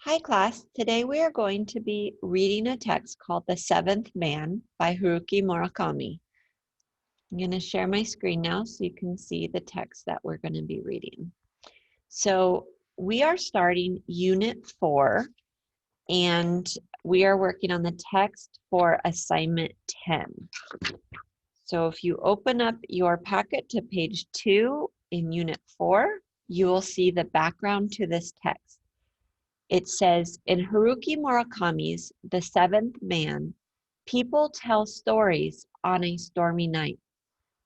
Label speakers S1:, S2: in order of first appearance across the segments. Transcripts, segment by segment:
S1: Hi class, today we are going to be reading a text called The Seventh Man by Haruki Murakami. I'm going to share my screen now so you can see the text that we're going to be reading. So we are starting Unit 4 and we are working on the text for Assignment 10. So if you open up your packet to page 2 in Unit 4, you will see the background to this text. It says, in Haruki Murakami's The Seventh Man, people tell stories on a stormy night.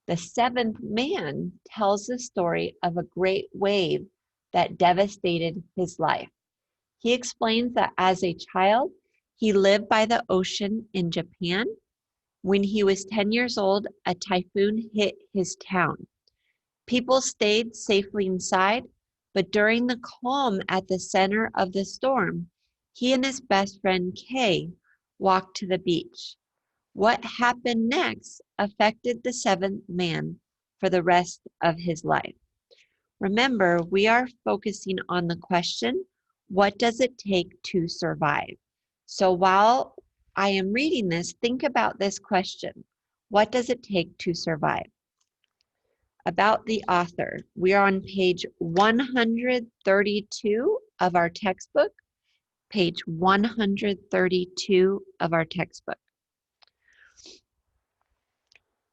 S1: The seventh man tells the story of a great wave that devastated his life. He explains that as a child, he lived by the ocean in Japan. When he was 10 years old, a typhoon hit his town. People stayed safely inside, but during the calm at the center of the storm, he and his best friend Kay walked to the beach. What happened next affected the seventh man for the rest of his life. Remember, we are focusing on the question, what does it take to survive? So while I am reading this, think about this question. What does it take to survive? About the author, we are on page 132 of our textbook, page 132 of our textbook.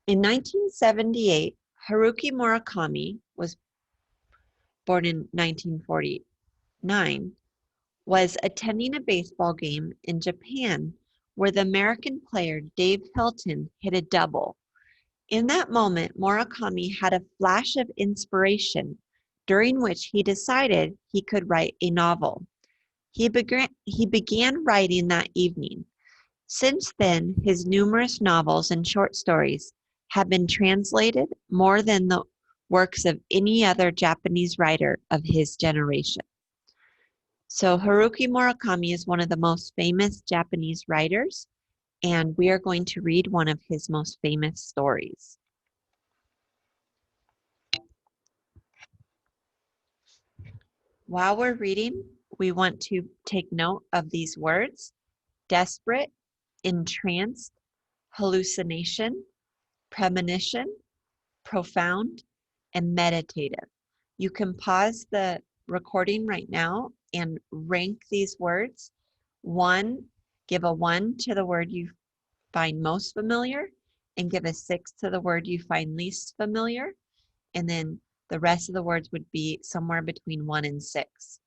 S1: In 1978, Haruki Murakami was born in 1949, was attending a baseball game in Japan where the American player Dave Hilton hit a double. In that moment, Murakami had a flash of inspiration during which he decided he could write a novel. He began writing that evening. Since then, his numerous novels and short stories have been translated more than the works of any other Japanese writer of his generation. So Haruki Murakami is one of the most famous Japanese writers, and we are going to read one of his most famous stories. While we're reading, we want to take note of these words: desperate, entranced, hallucination, premonition, profound, and meditative. You can pause the recording right now and rank these words. Give a 1 to the word you find most familiar, and give a 6 to the word you find least familiar. And then the rest of the words would be somewhere between 1 and 6.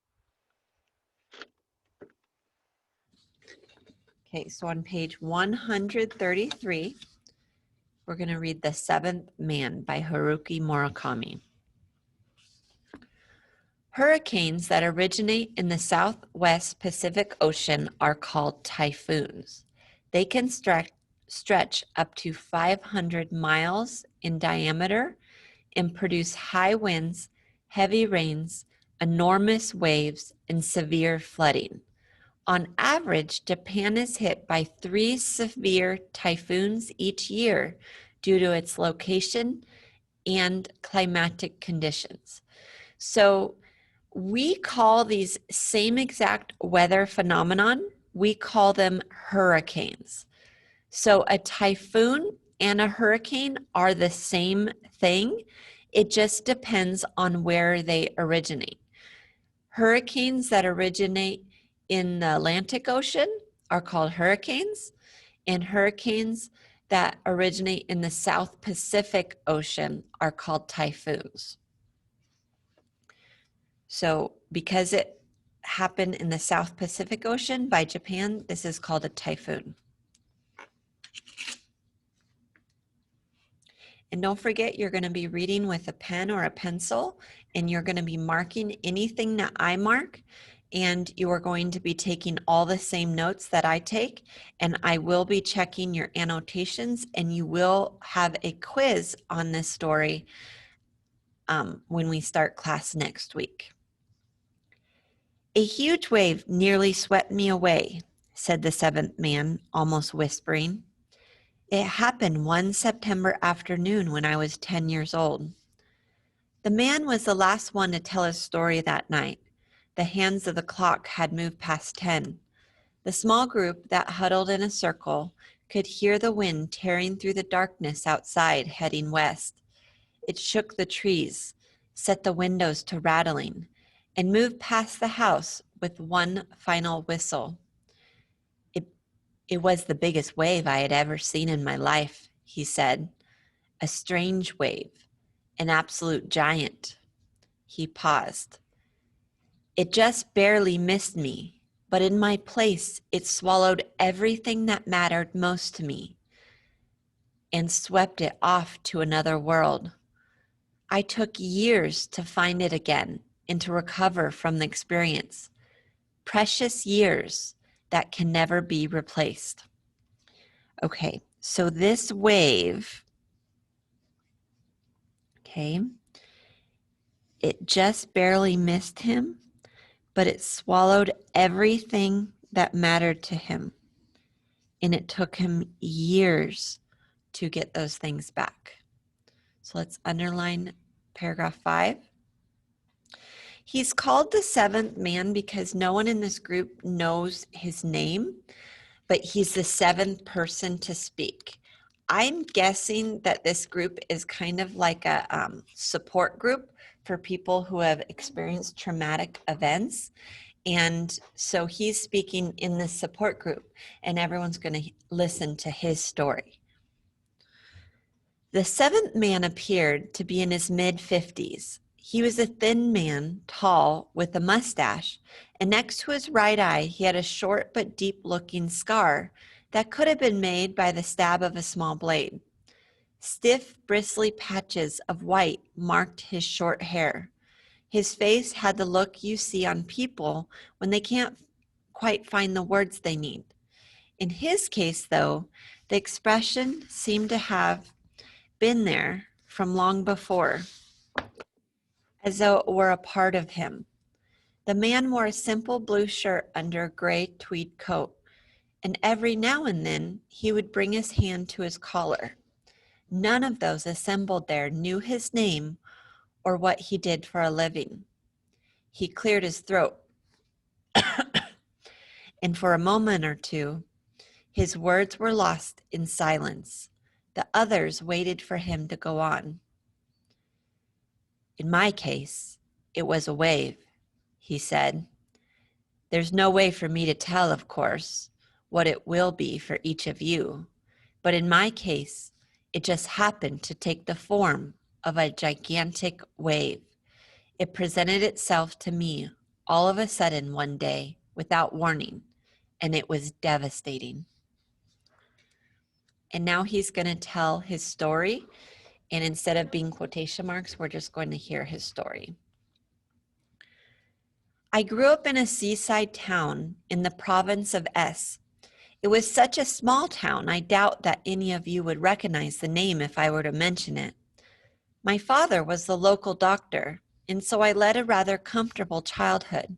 S1: Okay, so on page 133, we're going to read The Seventh Man by Haruki Murakami. Hurricanes that originate in the southwest Pacific Ocean are called typhoons. They can stretch up to 500 miles in diameter and produce high winds, heavy rains, enormous waves, and severe flooding. On average, Japan is hit by 3 severe typhoons each year due to its location and climatic conditions. So we call these same exact weather phenomenon, we call them hurricanes. So a typhoon and a hurricane are the same thing. It just depends on where they originate. Hurricanes that originate in the Atlantic Ocean are called hurricanes, and hurricanes that originate in the South Pacific Ocean are called typhoons. So because it happened in the South Pacific Ocean by Japan, this is called a typhoon. And don't forget, you're going to be reading with a pen or a pencil, and you're going to be marking anything that I mark, and you are going to be taking all the same notes that I take, and I will be checking your annotations, and you will have a quiz on this story when we start class next week. A huge wave nearly swept me away, said the seventh man, almost whispering. It happened one September afternoon when I was 10 years old. The man was the last one to tell his story that night. The hands of the clock had moved past 10. The small group that huddled in a circle could hear the wind tearing through the darkness outside, heading west. It shook the trees, set the windows to rattling, and moved past the house with one final whistle. It was the biggest wave I had ever seen in my life, he said. A strange wave, an absolute giant. He paused. It just barely missed me, but in my place, it swallowed everything that mattered most to me and swept it off to another world. I took years to find it again and to recover from the experience. Precious years that can never be replaced. Okay, so this wave, okay, it just barely missed him, but it swallowed everything that mattered to him. And it took him years to get those things back. So let's underline paragraph 5. He's called the seventh man because no one in this group knows his name, but he's the seventh person to speak. I'm guessing that this group is kind of like a support group for people who have experienced traumatic events. And so he's speaking in this support group, and everyone's going to listen to his story. The seventh man appeared to be in his mid-50s. He was a thin man, tall, with a mustache, and next to his right eye, he had a short but deep-looking scar that could have been made by the stab of a small blade. Stiff, bristly patches of white marked his short hair. His face had the look you see on people when they can't quite find the words they need. In his case, though, the expression seemed to have been there from long before, as though it were a part of him. The man wore a simple blue shirt under a gray tweed coat, and every now and then he would bring his hand to his collar. None of those assembled there knew his name or what he did for a living. He cleared his throat, and for a moment or two, his words were lost in silence. The others waited for him to go on. In my case, it was a wave, he said. There's no way for me to tell, of course, what it will be for each of you, but in my case, it just happened to take the form of a gigantic wave. It presented itself to me all of a sudden one day without warning, and it was devastating. And now he's going to tell his story, and instead of being quotation marks, we're just going to hear his story. I grew up in a seaside town in the province of S. It was such a small town, I doubt that any of you would recognize the name if I were to mention it. My father was the local doctor, and so I led a rather comfortable childhood.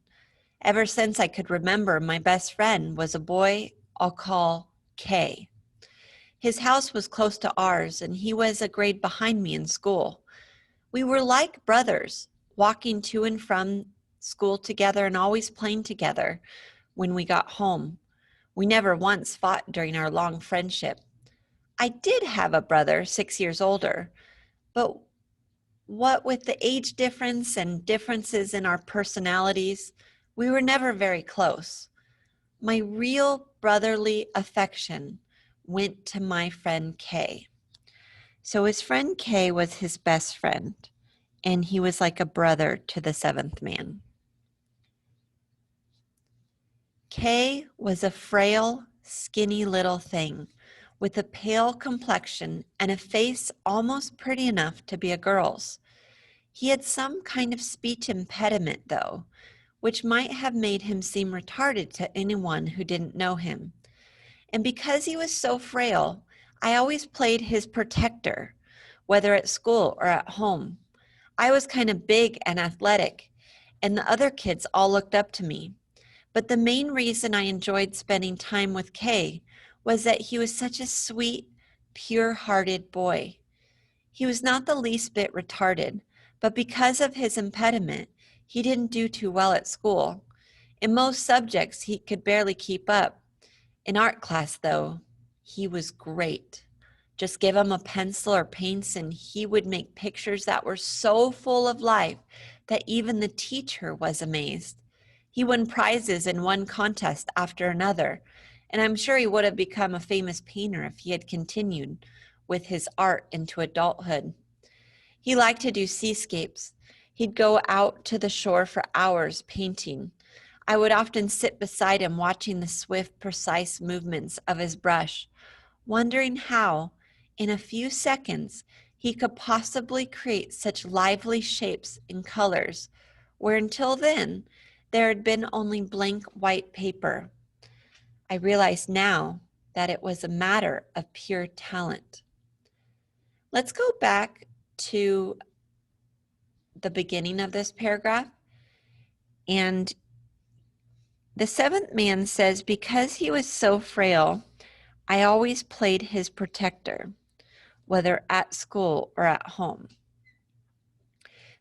S1: Ever since I could remember, my best friend was a boy I'll call K. His house was close to ours, and he was a grade behind me in school. We were like brothers, walking to and from school together and always playing together when we got home. We never once fought during our long friendship. I did have a brother 6 years older, but what with the age difference and differences in our personalities, we were never very close. My real brotherly affection went to my friend Kay. So his friend Kay was his best friend, and he was like a brother to the seventh man. Kay was a frail, skinny little thing with a pale complexion and a face almost pretty enough to be a girl's. He had some kind of speech impediment, though, which might have made him seem retarded to anyone who didn't know him. And because he was so frail, I always played his protector, whether at school or at home. I was kind of big and athletic, and the other kids all looked up to me. But the main reason I enjoyed spending time with Kay was that he was such a sweet, pure-hearted boy. He was not the least bit retarded, but because of his impediment, He didn't do too well at school. In most subjects, he could barely keep up. In art class, though, he was great. Just give him a pencil or paints and he would make pictures that were so full of life that even the teacher was amazed. He won prizes and won contest after another, and I'm sure he would have become a famous painter if he had continued with his art into adulthood. He liked to do seascapes. He'd go out to the shore for hours painting. I would often sit beside him watching the swift, precise movements of his brush, wondering how, in a few seconds, he could possibly create such lively shapes and colors, where until then, there had been only blank white paper. I realize now that it was a matter of pure talent. Let's go back to the beginning of this paragraph. And the seventh man says, because he was so frail, I always played his protector, whether at school or at home.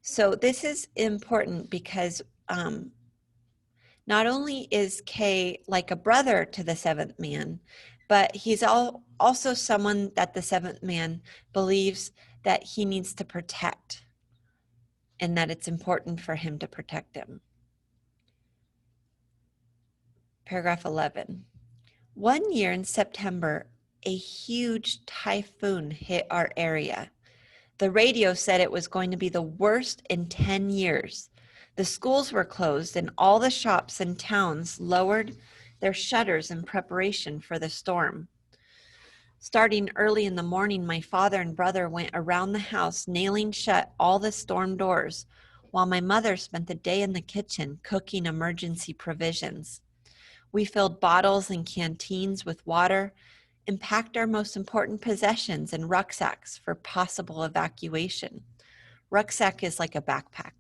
S1: So this is important because not only is Kay like a brother to the seventh man, but he's also someone that the seventh man believes that he needs to protect and that it's important for him to protect him. Paragraph 11. One year in September, a huge typhoon hit our area. The radio said it was going to be the worst in 10 years. The schools were closed and all the shops and towns lowered their shutters in preparation for the storm. Starting early in the morning, my father and brother went around the house nailing shut all the storm doors, while my mother spent the day in the kitchen cooking emergency provisions. We filled bottles and canteens with water and packed our most important possessions in rucksacks for possible evacuation. Rucksack is like a backpack.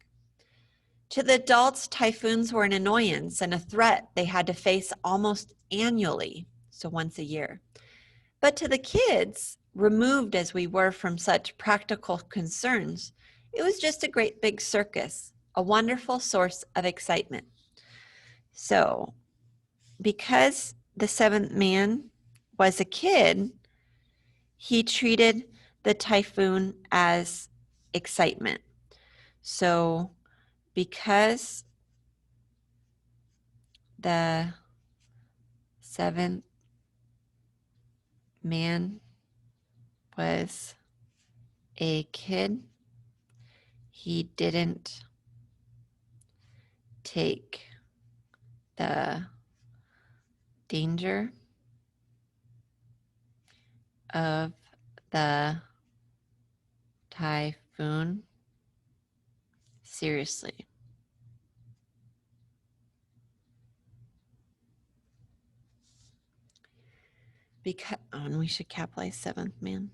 S1: To the adults, typhoons were an annoyance and a threat they had to face almost annually, so once a year. But to the kids, removed as we were from such practical concerns, it was just a great big circus, a wonderful source of excitement. So, because the seventh man was a kid, he treated the typhoon as excitement. So, because the seventh man was a kid, he didn't take the danger of the typhoon seriously. Because, and we should capitalize seventh man.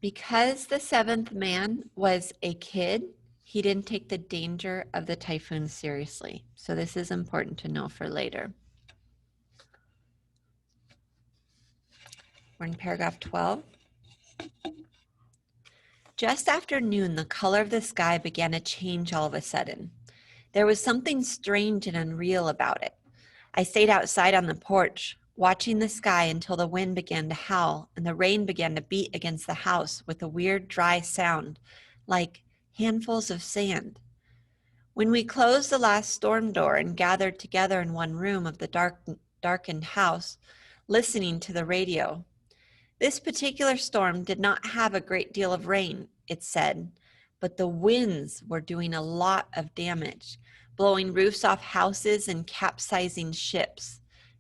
S1: Because the seventh man was a kid, he didn't take the danger of the typhoon seriously. So this is important to know for later. We're in paragraph 12. Just after noon, the color of the sky began to change all of a sudden. There was something strange and unreal about it. I stayed outside on the porch, watching the sky until the wind began to howl and the rain began to beat against the house with a weird dry sound, like handfuls of sand. When we closed the last storm door and gathered together in one room of the darkened house, listening to the radio, this particular storm did not have a great deal of rain, it said, but the winds were doing a lot of damage, blowing roofs off houses and capsizing ships.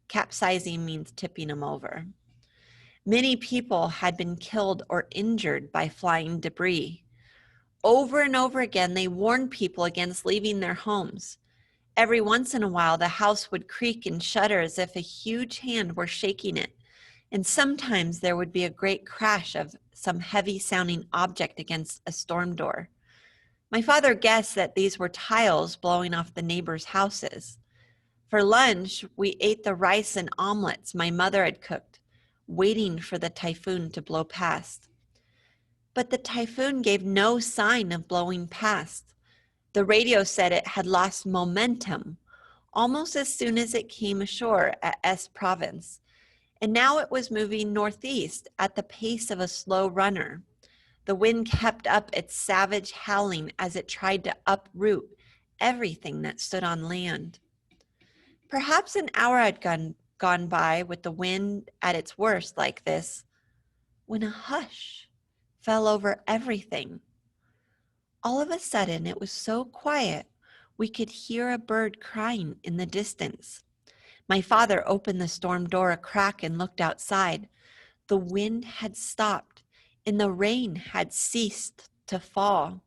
S1: Capsizing means tipping them over. Many people had been killed or injured by flying debris. Over and over again, they warned people against leaving their homes. Every once in a while, the house would creak and shudder as if a huge hand were shaking it. And sometimes there would be a great crash of some heavy-sounding object against a storm door. My father guessed that these were tiles blowing off the neighbors' houses. For lunch, we ate the rice and omelets my mother had cooked, waiting for the typhoon to blow past. But the typhoon gave no sign of blowing past. The radio said it had lost momentum almost as soon as it came ashore at S Province, and now it was moving northeast at the pace of a slow runner. The wind kept up its savage howling as it tried to uproot everything that stood on land. Perhaps an hour had gone by with the wind at its worst like this, when a hush fell over everything. All of a sudden, it was so quiet we could hear a bird crying in the distance. My father opened the storm door a crack and looked outside. The wind had stopped and the rain had ceased to fall.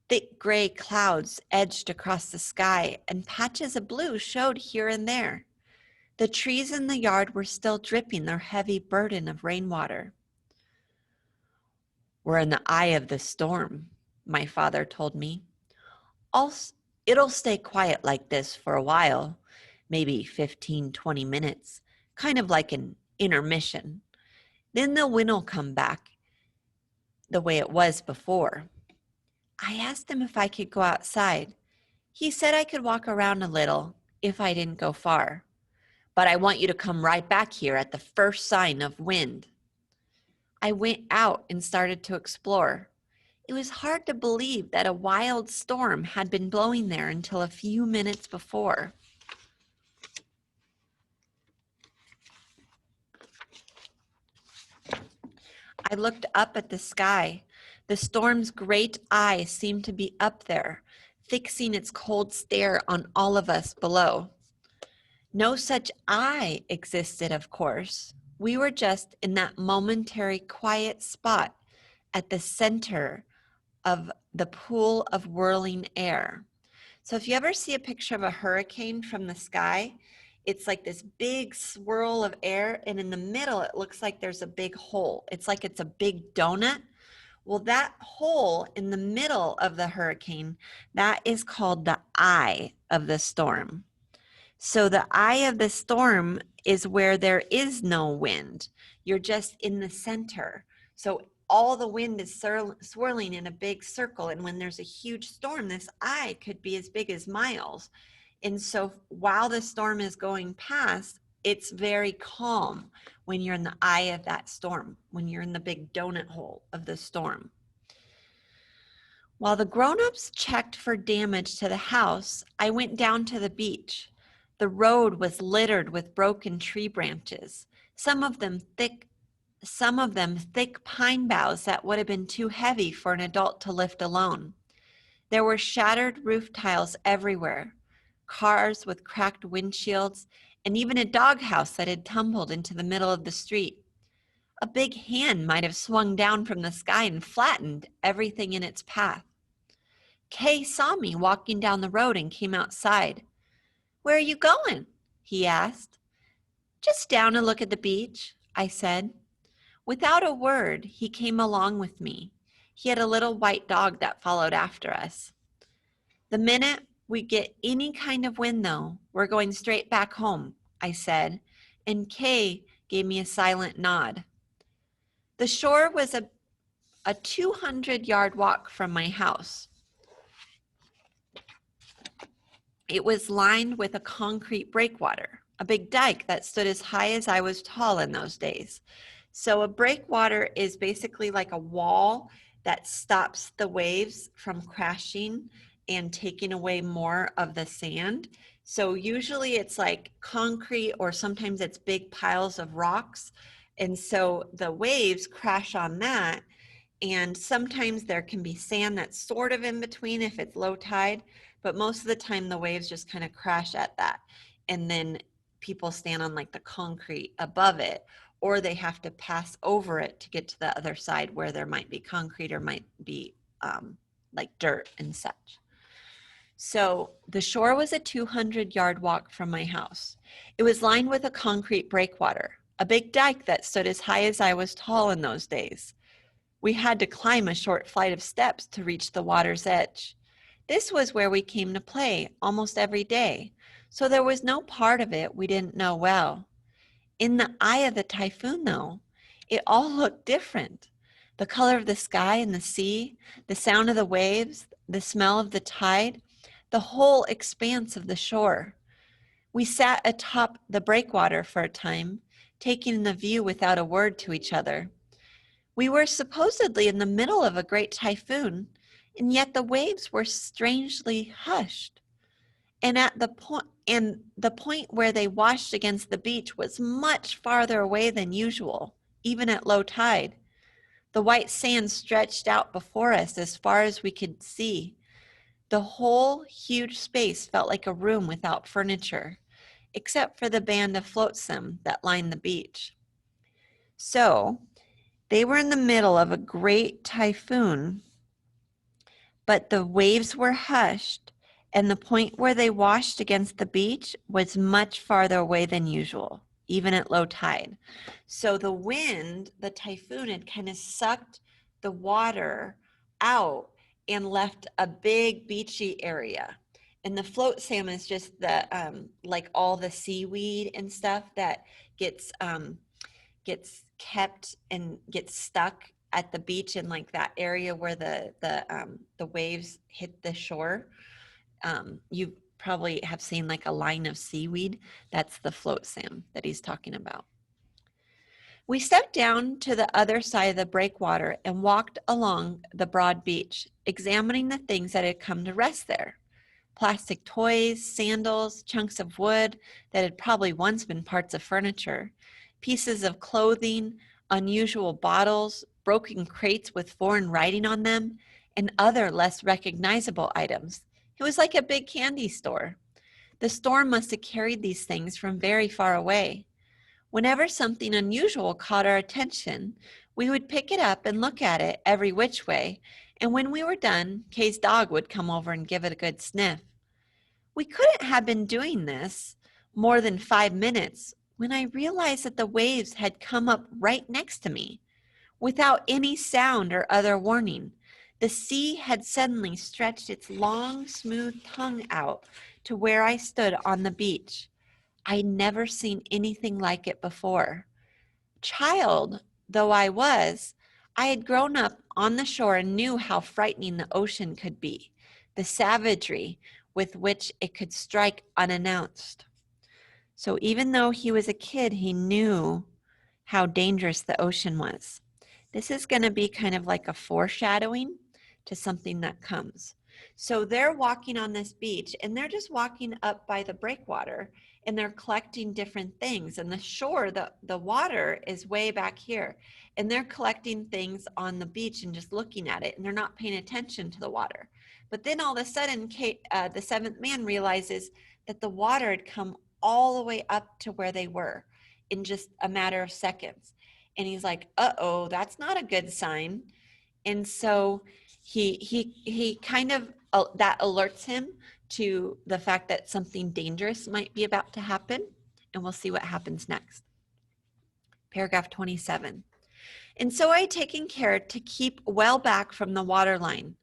S1: Thick gray clouds edged across the sky and patches of blue showed here and there. The trees in the yard were still dripping their heavy burden of rainwater. "We're in the eye of the storm," my father told me. It'll stay quiet like this for a while, maybe 15, 20 minutes, kind of like an intermission. Then the wind will come back the way it was before. I asked him if I could go outside. He said I could walk around a little if I didn't go far. "But I want you to come right back here at the first sign of wind." I went out and started to explore. It was hard to believe that a wild storm had been blowing there until a few minutes before. I looked up at the sky. The storm's great eye seemed to be up there, fixing its cold stare on all of us below. No such eye existed, of course. We were just in that momentary quiet spot at the center of the pool of whirling air. So if you ever see a picture of a hurricane from the sky, it's like this big swirl of air, and in the middle, it looks like there's a big hole. It's like it's a big donut. Well, that hole in the middle of the hurricane, that is called the eye of the storm. So the eye of the storm is where there is no wind. You're just in the center. So all the wind is swirling in a big circle. And when there's a huge storm, this eye could be as big as miles. And so while the storm is going past, it's very calm when you're in the eye of that storm, when you're in the big donut hole of the storm. While the grown-ups checked for damage to the house, I went down to the beach. The road was littered with broken tree branches, some of them thick pine boughs that would have been too heavy for an adult to lift alone. There were shattered roof tiles everywhere, cars with cracked windshields, and even a doghouse that had tumbled into the middle of the street. A big hand might have swung down from the sky and flattened everything in its path. Kay saw me walking down the road and came outside. "Where are you going?" he asked. "Just down to look at the beach," I said. Without a word, he came along with me. He had a little white dog that followed after us. "The minute we get any kind of wind, though, we're going straight back home," I said, and Kay gave me a silent nod. The shore was a 200-yard walk from my house. It was lined with a concrete breakwater, a big dike that stood as high as I was tall in those days. So a breakwater is basically like a wall that stops the waves from crashing and taking away more of the sand. So usually it's like concrete, or sometimes it's big piles of rocks. And so the waves crash on that. And sometimes there can be sand that's sort of in between if it's low tide, but most of the time the waves just kind of crash at that. And then people stand on like the concrete above it, or they have to pass over it to get to the other side where there might be concrete or might be like dirt and such. So the shore was a 200-yard walk from my house. It was lined with a concrete breakwater, a big dike that stood as high as I was tall in those days. We had to climb a short flight of steps to reach the water's edge. This was where we came to play almost every day, so there was no part of it we didn't know well. In the eye of the typhoon, though, it all looked different. The color of the sky and the sea, the sound of the waves, the smell of the tide, the whole expanse of the shore. We sat atop the breakwater for a time, taking in the view without a word to each other. We were supposedly in the middle of a great typhoon, and yet the waves were strangely hushed. And the point where they washed against the beach was much farther away than usual, even at low tide. The white sand stretched out before us as far as we could see. The whole huge space felt like a room without furniture, except for the band of flotsam that lined the beach. So, they were in the middle of a great typhoon, but the waves were hushed, and the point where they washed against the beach was much farther away than usual, even at low tide. So the wind, the typhoon, had kind of sucked the water out and left a big beachy area. And the flotsam is just the like all the seaweed and stuff that gets kept and gets stuck at the beach in like that area where the waves hit the shore. You probably have seen like a line of seaweed. That's the flotsam that he's talking about. We stepped down to the other side of the breakwater and walked along the broad beach, examining the things that had come to rest there. Plastic toys, sandals, chunks of wood that had probably once been parts of furniture, pieces of clothing, unusual bottles, broken crates with foreign writing on them, and other less recognizable items. It was like a big candy store. The storm must have carried these things from very far away. Whenever something unusual caught our attention, we would pick it up and look at it every which way, and when we were done, Kay's dog would come over and give it a good sniff. We couldn't have been doing this more than 5 minutes when I realized that the waves had come up right next to me. Without any sound or other warning, the sea had suddenly stretched its long, smooth tongue out to where I stood on the beach. I'd never seen anything like it before. Child though I was, I had grown up on the shore and knew how frightening the ocean could be, the savagery with which it could strike unannounced. So even though he was a kid, he knew how dangerous the ocean was. This is going to be kind of like a foreshadowing to something that comes. So they're walking on this beach and they're just walking up by the breakwater and they're collecting different things. And the shore, the water is way back here. And they're collecting things on the beach and just looking at it and they're not paying attention to the water. But then all of a sudden, the seventh man realizes that the water had come all the way up to where they were in just a matter of seconds. And he's like, uh-oh, that's not a good sign. And so he kind of, that alerts him to the fact that something dangerous might be about to happen. And we'll see what happens next. Paragraph 27. And so I had taken care to keep well back from the waterline.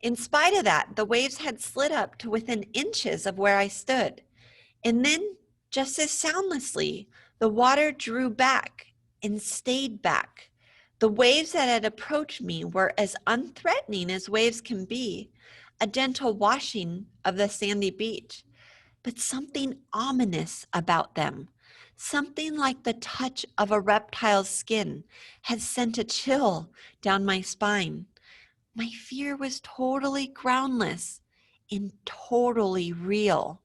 S1: In spite of that, the waves had slid up to within inches of where I stood. And then, just as soundlessly, the water drew back and stayed back. The waves that had approached me were as unthreatening as waves can be, a gentle washing of the sandy beach, but something ominous about them, something like the touch of a reptile's skin, had sent a chill down my spine. My fear was totally groundless and totally real.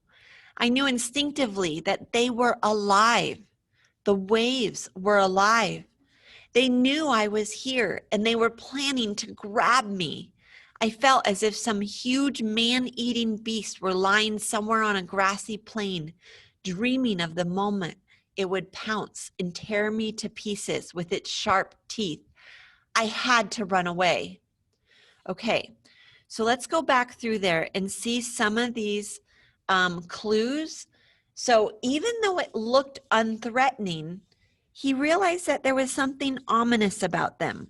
S1: I knew instinctively that they were alive. The waves were alive. They knew I was here and they were planning to grab me. I felt as if some huge man-eating beast were lying somewhere on a grassy plain, dreaming of the moment it would pounce and tear me to pieces with its sharp teeth. I had to run away. Okay, so let's go back through there and see some of these clues. So even though it looked unthreatening, he realized that there was something ominous about them.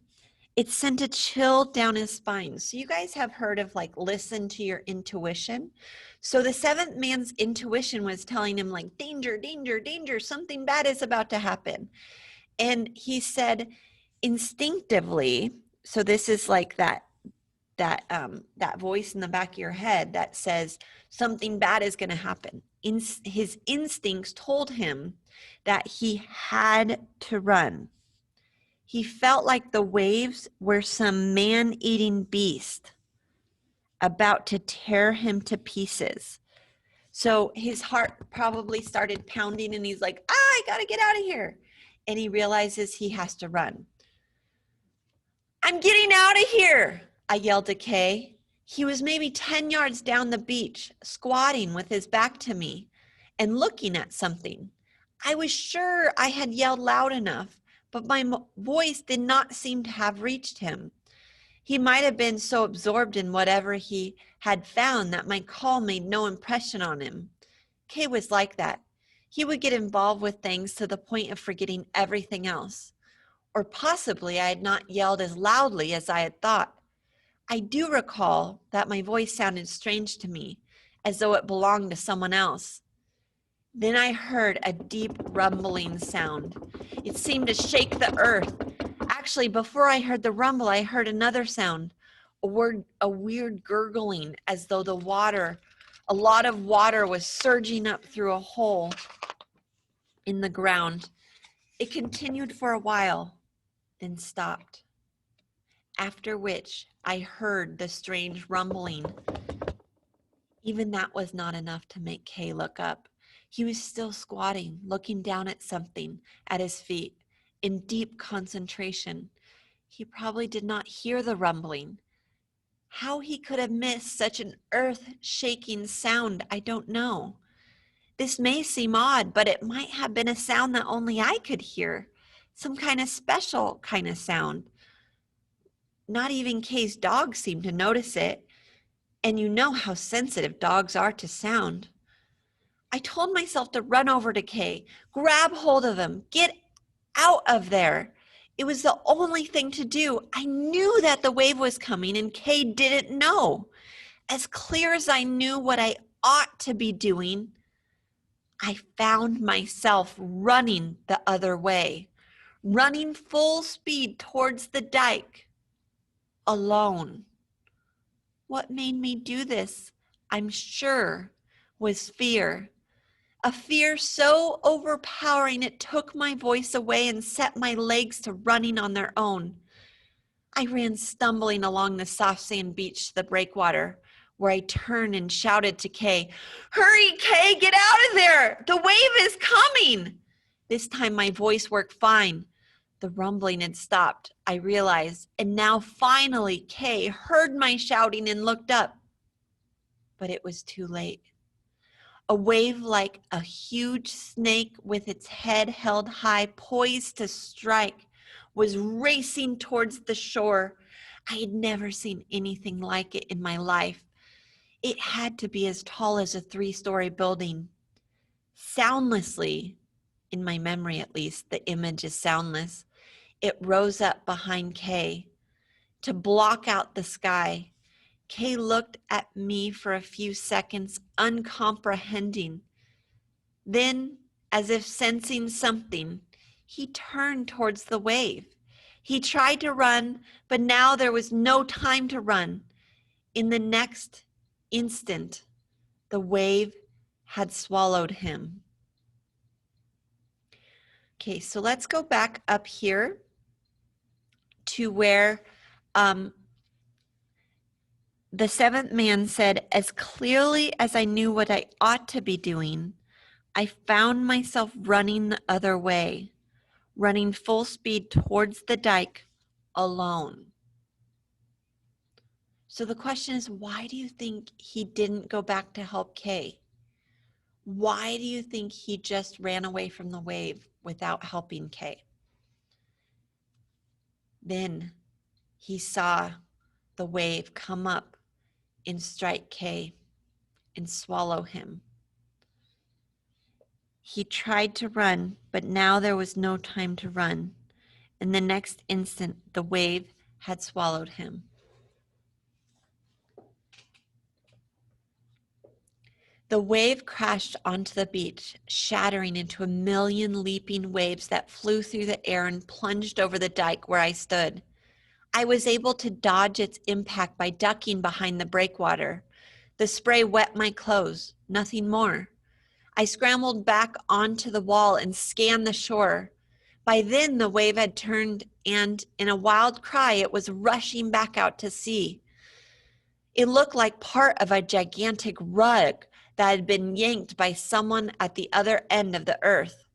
S1: It sent a chill down his spine. So you guys have heard of like, listen to your intuition. So the seventh man's intuition was telling him like, danger, danger, danger, something bad is about to happen. And he said, instinctively, So this is like that voice in the back of your head that says something bad is going to happen. His instincts told him that he had to run. He felt like the waves were some man-eating beast about to tear him to pieces. So his heart probably started pounding and he's like, I gotta get out of here. And he realizes he has to run. I'm getting out of here, I yelled to Kay. He was maybe 10 yards down the beach, squatting with his back to me and looking at something. I was sure I had yelled loud enough, but my voice did not seem to have reached him. He might have been so absorbed in whatever he had found that my call made no impression on him. Kay was like that. He would get involved with things to the point of forgetting everything else. Or possibly I had not yelled as loudly as I had thought. I do recall that my voice sounded strange to me, as though it belonged to someone else. Then I heard a deep rumbling sound. It seemed to shake the earth. Actually, before I heard the rumble, I heard another sound, a weird gurgling, as though a lot of water was surging up through a hole in the ground. It continued for a while, then stopped. After which I heard the strange rumbling. Even that was not enough to make Kay look up. He was still squatting, looking down at something at his feet, in deep concentration. He probably did not hear the rumbling. How he could have missed such an earth-shaking sound, I don't know. This may seem odd, but it might have been a sound that only I could hear, some kind of special kind of sound. Not even Kay's dog seemed to notice it, and you know how sensitive dogs are to sound. I told myself to run over to Kay, grab hold of him, get out of there. It was the only thing to do. I knew that the wave was coming and Kay didn't know. As clear as I knew what I ought to be doing, I found myself running the other way, running full speed towards the dike, alone. What made me do this, I'm sure, was fear. A fear so overpowering it took my voice away and set my legs to running on their own. I ran stumbling along the soft sand beach to the breakwater, where I turned and shouted to Kay, "Hurry, Kay, get out of there! The wave is coming!" This time my voice worked fine. The rumbling had stopped, I realized, and now finally Kay heard my shouting and looked up. But it was too late. A wave like a huge snake with its head held high, poised to strike, was racing towards the shore. I had never seen anything like it in my life. It had to be as tall as a 3-story building. Soundlessly, in my memory at least, the image is soundless, it rose up behind Kay to block out the sky. Kay looked at me for a few seconds, uncomprehending. Then, as if sensing something, he turned towards the wave. He tried to run, but now there was no time to run. In the next instant, the wave had swallowed him. Okay, so let's go back up here to where the seventh man said, "As clearly as I knew what I ought to be doing, I found myself running the other way, running full speed towards the dike alone." So the question is, why do you think he didn't go back to help Kay? Why do you think he just ran away from the wave without helping Kay? Then he saw the wave come up and strike Kay and swallow him. He tried to run, but now there was no time to run. In the next instant, the wave had swallowed him. The wave crashed onto the beach, shattering into a million leaping waves that flew through the air and plunged over the dike where I stood. I was able to dodge its impact by ducking behind the breakwater. The spray wet my clothes, nothing more. I scrambled back onto the wall and scanned the shore. By then, the wave had turned, and in a wild cry, it was rushing back out to sea. It looked like part of a gigantic rug that had been yanked by someone at the other end of the earth.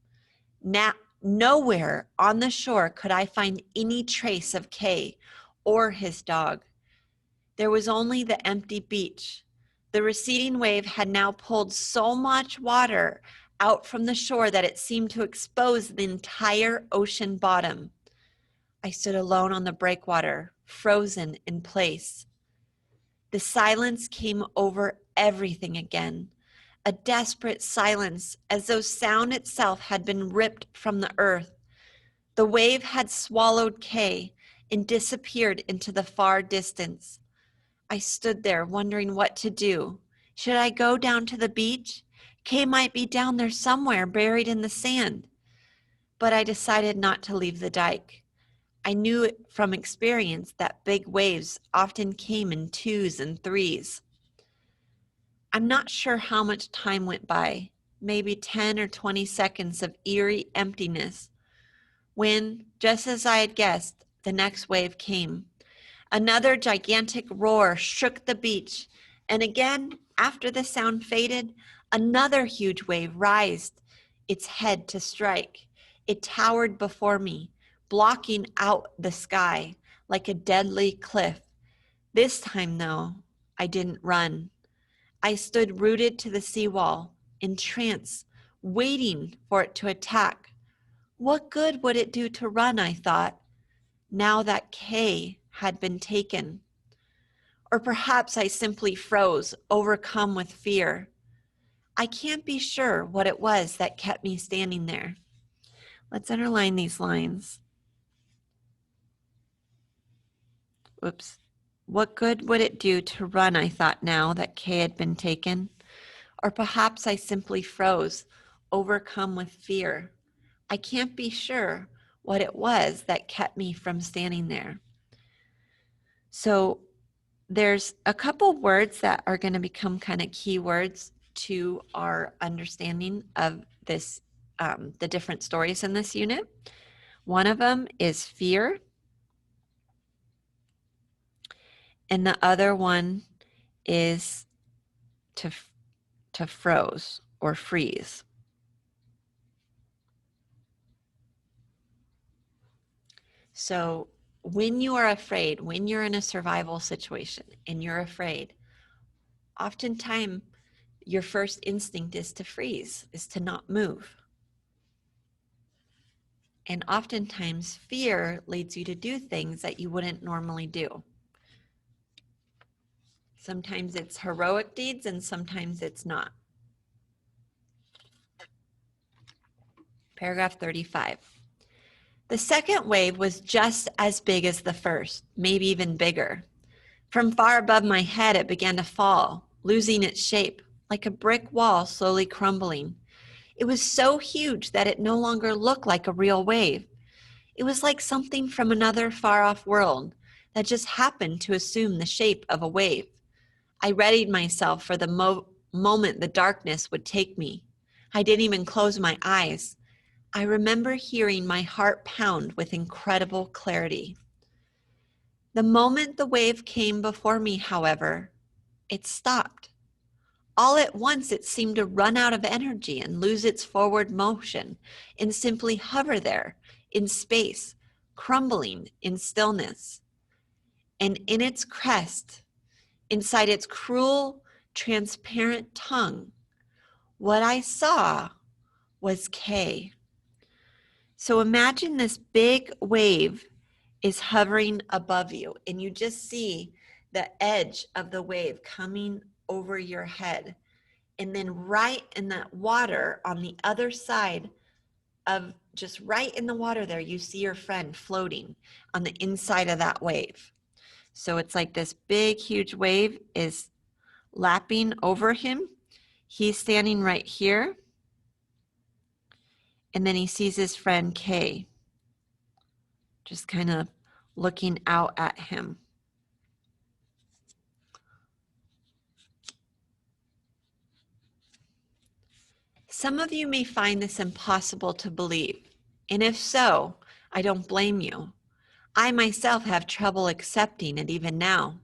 S1: Now, nowhere on the shore could I find any trace of Kay or his dog. There was only the empty beach. The receding wave had now pulled so much water out from the shore that it seemed to expose the entire ocean bottom. I stood alone on the breakwater, frozen in place. The silence came over everything again, a desperate silence, as though sound itself had been ripped from the earth. The wave had swallowed Kay and disappeared into the far distance. I stood there wondering what to do. Should I go down to the beach? Kay might be down there somewhere, buried in the sand. But I decided not to leave the dike. I knew it from experience that big waves often came in 2s and 3s. I'm not sure how much time went by, maybe 10 or 20 seconds of eerie emptiness, when, just as I had guessed, the next wave came. Another gigantic roar shook the beach, and again, after the sound faded, another huge wave raised its head to strike. It towered before me, blocking out the sky like a deadly cliff. This time, though, I didn't run. I stood rooted to the seawall, in trance, waiting for it to attack. What good would it do to run, I thought, now that Kay had been taken? Or perhaps I simply froze, overcome with fear. I can't be sure what it was that kept me standing there. Let's underline these lines. Whoops. What good would it do to run, I thought, now that Kay had been taken? Or perhaps I simply froze, overcome with fear. I can't be sure what it was that kept me from standing there. So there's a couple words that are going to become kind of key words to our understanding of this, the different stories in this unit. One of them is fear, and the other one is to froze or freeze. So when you are afraid, when you're in a survival situation and you're afraid, oftentimes your first instinct is to freeze, is to not move. And oftentimes fear leads you to do things that you wouldn't normally do. Sometimes it's heroic deeds and sometimes it's not. Paragraph 35. The second wave was just as big as the first, maybe even bigger. From far above my head, it began to fall, losing its shape, like a brick wall slowly crumbling. It was so huge that it no longer looked like a real wave. It was like something from another far-off world that just happened to assume the shape of a wave. I readied myself for the moment the darkness would take me. I didn't even close my eyes. I remember hearing my heart pound with incredible clarity. The moment the wave came before me, however, it stopped. All at once, it seemed to run out of energy and lose its forward motion and simply hover there in space, crumbling in stillness. And in its crest, inside its cruel, transparent tongue, what I saw was Kay. So imagine this big wave is hovering above you, and you just see the edge of the wave coming over your head. And then right in that water on the other side of, just right in the water there, you see your friend floating on the inside of that wave. So it's like this big, huge wave is lapping over him. He's standing right here. And then he sees his friend Kay just kind of looking out at him. Some of you may find this impossible to believe, and if so, I don't blame you. I myself have trouble accepting it even now.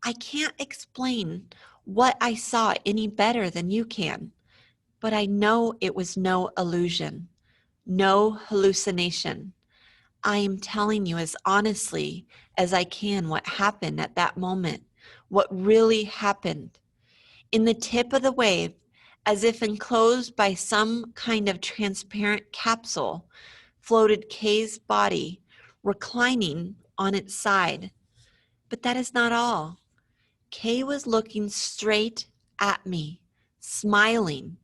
S1: I can't explain what I saw any better than you can, but I know it was no illusion, no hallucination. I am telling you as honestly as I can what happened at that moment, what really happened. In the tip of the wave, as if enclosed by some kind of transparent capsule, floated Kay's body, reclining on its side. But that is not all. Kay was looking straight at me, smiling.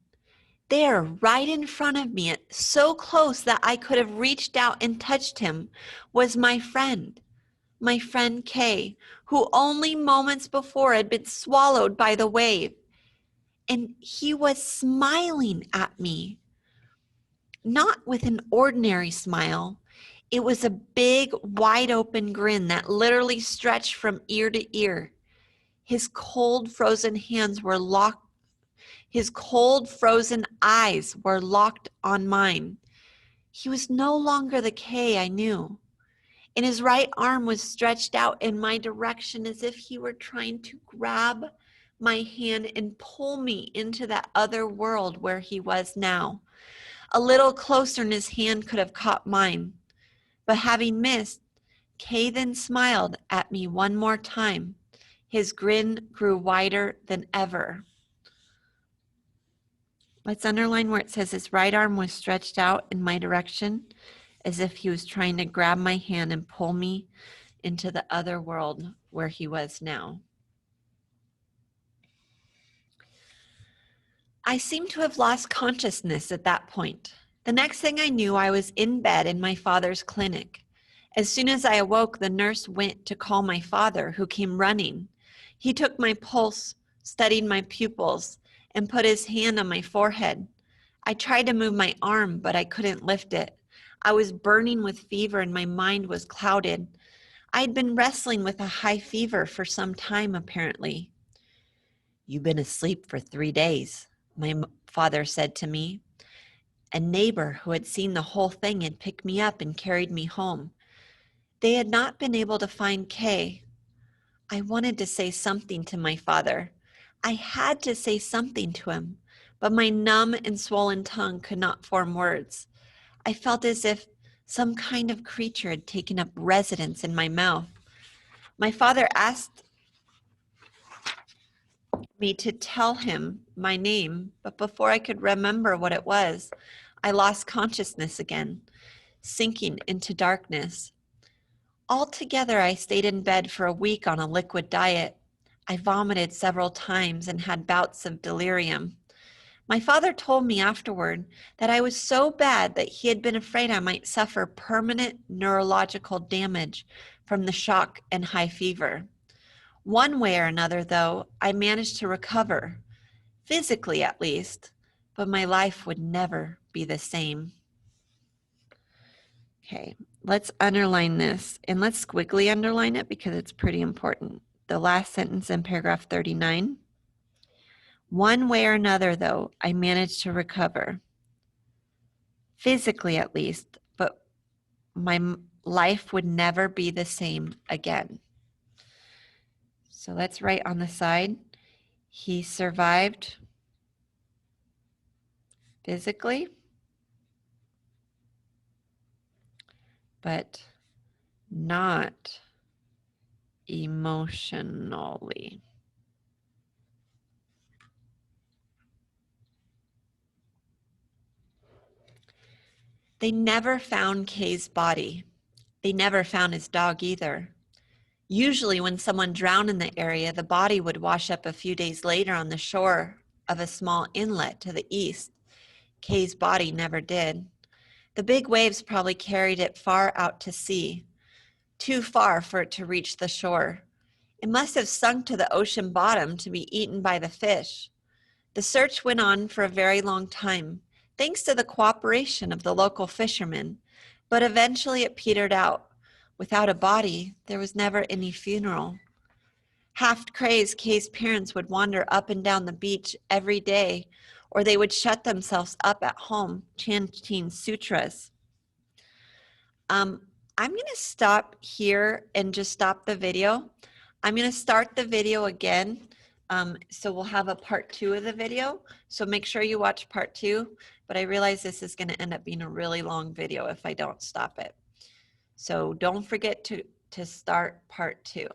S1: There, right in front of me, so close that I could have reached out and touched him, was my friend Kay, who only moments before had been swallowed by the wave. And he was smiling at me, not with an ordinary smile. It was a big, wide open grin that literally stretched from ear to ear. His cold, frozen hands were locked. His cold, frozen eyes were locked on mine. He was no longer the Kay I knew, and his right arm was stretched out in my direction as if he were trying to grab my hand and pull me into that other world where he was now. A little closer and his hand could have caught mine. But having missed, Kay then smiled at me one more time. His grin grew wider than ever. Let's underline where it says his right arm was stretched out in my direction as if he was trying to grab my hand and pull me into the other world where he was now. I seemed to have lost consciousness at that point. The next thing I knew, I was in bed in my father's clinic. As soon as I awoke, the nurse went to call my father, who came running. He took my pulse, studied my pupils, and put his hand on my forehead. I tried to move my arm, but I couldn't lift it. I was burning with fever and my mind was clouded. I had been wrestling with a high fever for some time, apparently. "You've been asleep for 3 days," my father said to me. A neighbor who had seen the whole thing had picked me up and carried me home. They had not been able to find Kay. I wanted to say something to my father. I had to say something to him, but my numb and swollen tongue could not form words. I felt as if some kind of creature had taken up residence in my mouth. My father asked me to tell him my name, but before I could remember what it was, I lost consciousness again, sinking into darkness. Altogether, I stayed in bed for a week on a liquid diet. I vomited several times and had bouts of delirium. My father told me afterward that I was so bad that he had been afraid I might suffer permanent neurological damage from the shock and high fever. One way or another, though, I managed to recover, physically at least, but my life would never be the same. Okay, let's underline this, and let's squiggly underline it because it's pretty important. The last sentence in paragraph 39. One way or another, though, I managed to recover, physically at least, but my life would never be the same again. So let's write on the side, he survived physically, but not emotionally. They never found Kay's body. They never found his dog either. Usually when someone drowned in the area, the body would wash up a few days later on the shore of a small inlet to the east. Kay's body never did. The big waves probably carried it far out to sea, too far for it to reach the shore. It must have sunk to the ocean bottom to be eaten by the fish. The search went on for a very long time, thanks to the cooperation of the local fishermen, but eventually it petered out. Without a body, there was never any funeral. Half crazed, Kay's parents would wander up and down the beach every day, or they would shut themselves up at home chanting sutras. I'm going to stop here and just stop the video. I'm going to start the video again. So we'll have a part 2 of the video. So make sure you watch part 2. But I realize this is going to end up being a really long video if I don't stop it. So don't forget to start part 2.